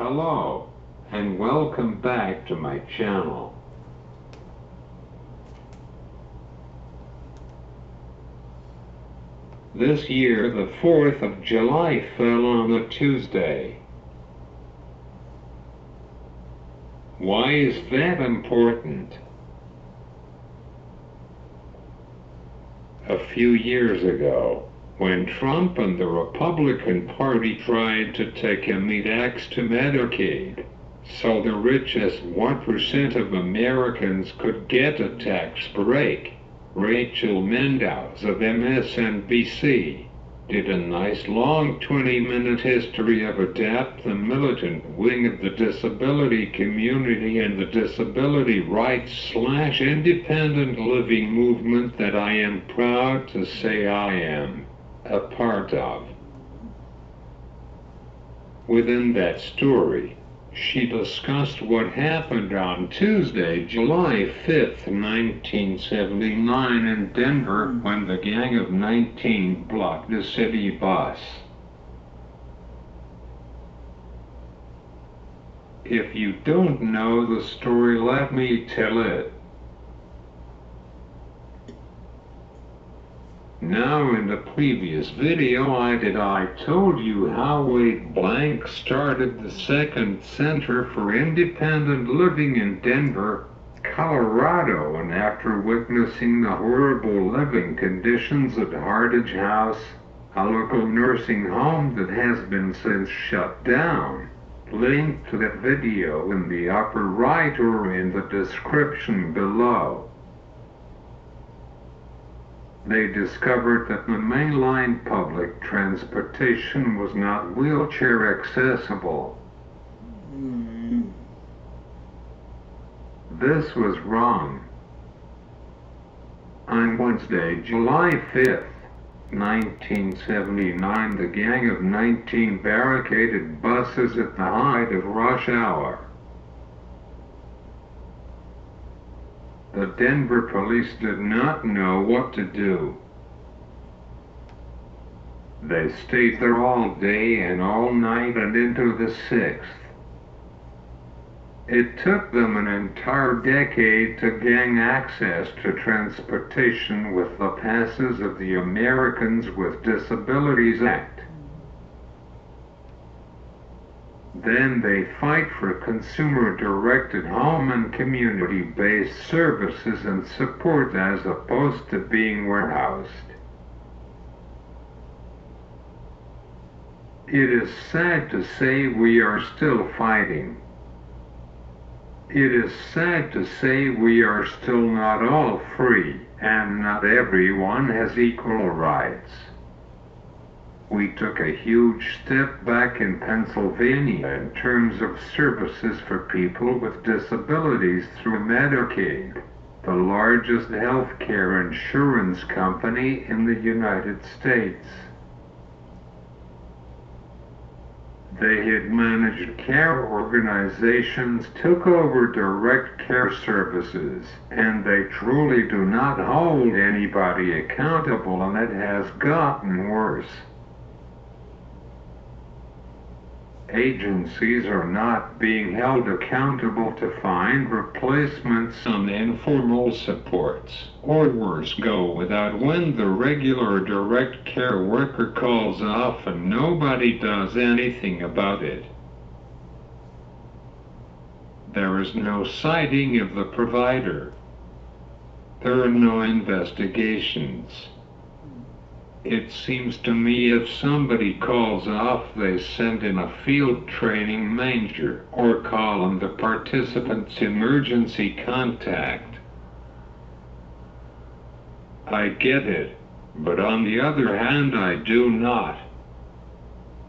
Hello, and welcome back to my channel. This year the 4th of July fell on a Tuesday. Why is that important? A few years ago, when Trump and the Republican Party tried to take a meat axe to Medicaid, so the richest 1% of Americans could get a tax break, Rachel Maddow of MSNBC did a nice long 20-minute history of ADAPT, the militant wing of the disability community and the disability rights/independent living movement that I am proud to say I am a part of. Within that story, she discussed what happened on Tuesday, July 5th, 1979 in Denver when the Gang of 19 blocked a city bus. If you don't know the story, let me tell it. Now in the previous video I told you how Wade Blank started the second Center for Independent Living in Denver, Colorado, and after witnessing the horrible living conditions at Hardage House, a local nursing home that has been since shut down, link to that video in the upper right or in the description below. They discovered that the mainline public transportation was not wheelchair accessible. This was wrong. On Wednesday, July 5th, 1979, the Gang of 19 barricaded buses at the height of rush hour. The Denver police did not know what to do. They stayed there all day and all night and into the 6th. It took them an entire decade to gain access to transportation with the passes of the Americans with Disabilities Act. Then they fight for consumer-directed home and community-based services and support as opposed to being warehoused. It is sad to say we are still fighting. It is sad to say we are still not all free, and not everyone has equal rights. We took a huge step back in Pennsylvania in terms of services for people with disabilities through Medicaid, the largest health care insurance company in the United States. The managed care organizations took over direct care services, and they truly do not hold anybody accountable, and it has gotten worse. Agencies are not being held accountable to find replacements on informal supports, or worse, go without when the regular direct care worker calls off and nobody does anything about it. There is no citing of the provider. There are no investigations. It seems to me if somebody calls off, they send in a field training manager or call on the participant's emergency contact. I get it, but on the other hand I do not.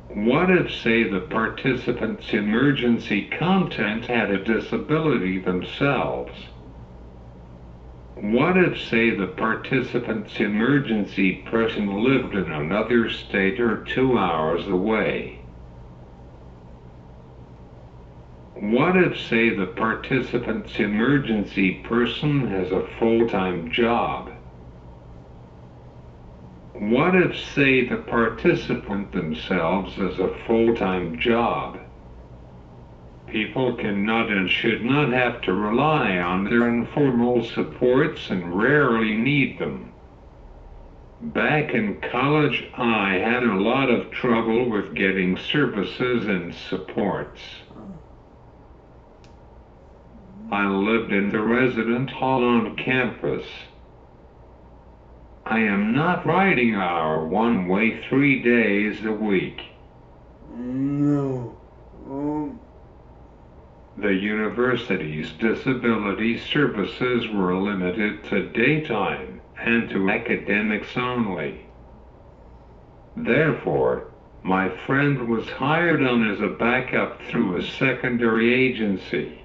What if, say, the participant's emergency contact had a disability themselves? What if, say, the participant's emergency person lived in another state or 2 hours away? What if, say, the participant's emergency person has a full-time job? What if, say, the participant themselves has a full-time job? People cannot and should not have to rely on their informal supports and rarely need them. Back in college, I had a lot of trouble with getting services and supports. I lived in the resident hall on campus. I am not riding our one-way 3 days a week. No. The university's disability services were limited to daytime and to academics only. Therefore, my friend was hired on as a backup through a secondary agency.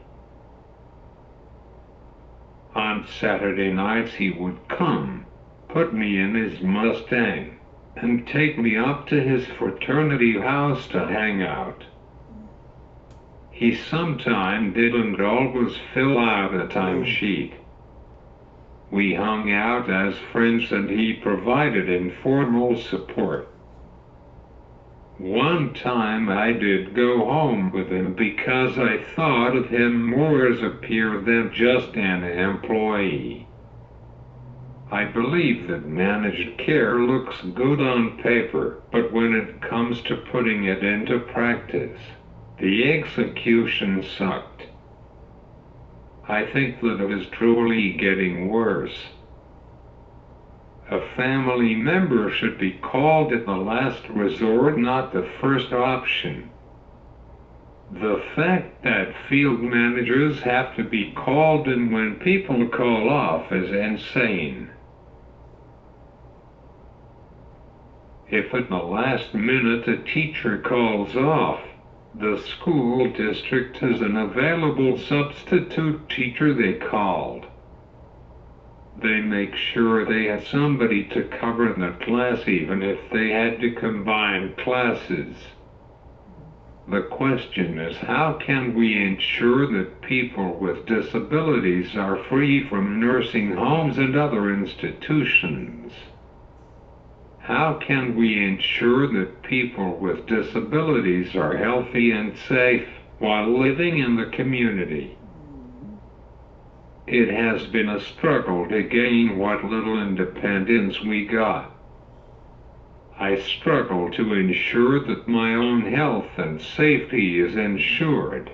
On Saturday nights he would come, put me in his Mustang, and take me up to his fraternity house to hang out. He sometimes didn't always fill out a timesheet. We hung out as friends and he provided informal support. One time I did go home with him because I thought of him more as a peer than just an employee. I believe that managed care looks good on paper, but when it comes to putting it into practice, the execution sucked. I think that it is truly getting worse. A family member should be called at the last resort, not the first option. The fact that field managers have to be called in when people call off is insane. If at the last minute a teacher calls off, the school district has an available substitute teacher they called. They make sure they have somebody to cover the class even if they had to combine classes. The question is, how can we ensure that people with disabilities are free from nursing homes and other institutions? How can we ensure that people with disabilities are healthy and safe while living in the community? It has been a struggle to gain what little independence we got. I struggle to ensure that my own health and safety is ensured.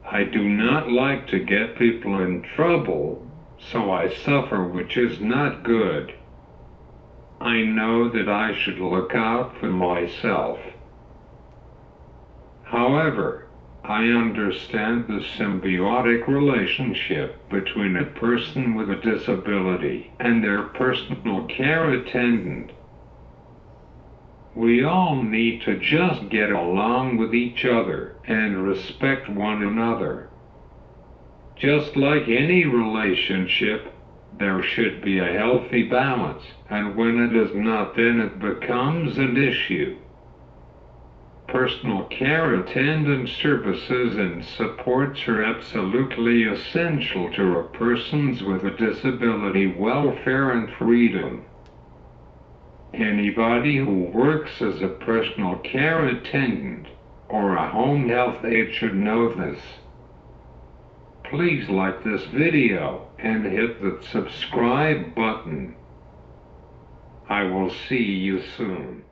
I do not like to get people in trouble, so I suffer, which is not good. I know that I should look out for myself. However, I understand the symbiotic relationship between a person with a disability and their personal care attendant. We all need to just get along with each other and respect one another. Just like any relationship, there should be a healthy balance, and when it is not, then it becomes an issue. Personal care attendant services and supports are absolutely essential to a person's with a disability welfare and freedom. Anybody who works as a personal care attendant or a home health aide should know this. Please like this video and hit the subscribe button. I will see you soon.